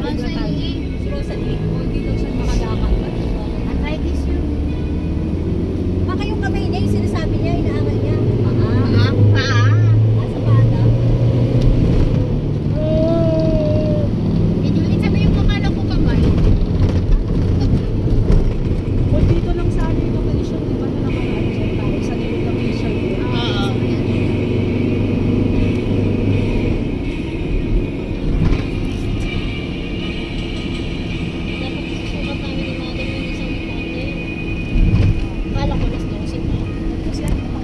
Saan sa inyo? Si Rosalie. O, hindi daw siya makalakad. Arthritis yun. Baka yung kamay niya, yung sinasabi niya, inaangal niya. Paa. Nasa bata. Medyo ulit sabi yung kakala ko kamay. O, dito lang sa ano yung lokalisyon, di ba? Na nakaraan siya tayo sa nilong location. Oo. Dapat susukat namin ni Mother yung isang buwan na yun. Akala ko nas 12 pa. Kasi ano pa?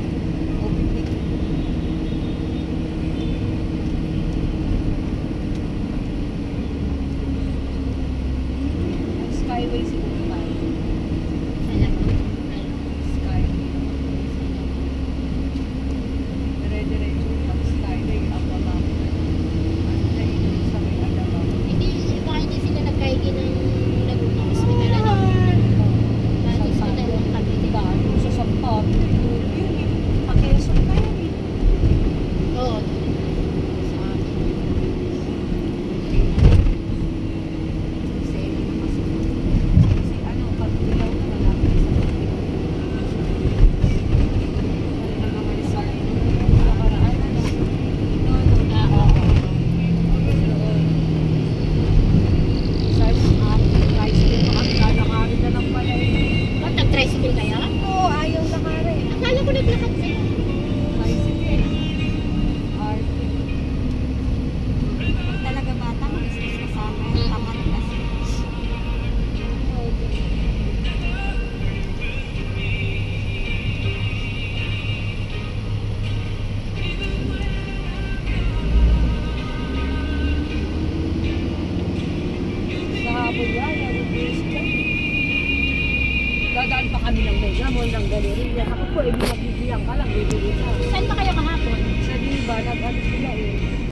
Open day. Skyway siguro tayo. Alam mo? Skyway. Dire-diretso lang skyway. Ang baba. Ano na yun sa may Alabang. Hindi, baka hindi sila nagkaigi ng Laguna Hospital. Ano? Bakit hospital ang Cavite? Dahil sa Sampa. Yun eh. Pakeson na yun eh. Oo. Sa amin. Kasi ano na kasi. Kasi ano, pag dilaw na malapit sa Pilipinas. Ano na mga resort. Nakaraan na lang. No, no. Oo. Lalakarin na lang pala eh. Ba't nag-tricycle kaya? Oo, ayaw lakarin. Akala ko naglakad sila. Bicycle. Arte. Pag talaga bata, mag-isip kasama. Tamad kasi. Sa hapon yan, nag-bus ka. Dadaan pa kami ng Mega Mall ng Galleria. Ako po, magbibiyang ka lang, bibili ka. Saan ba kayo kahapon? Sa Diba, nag-ano sila eh.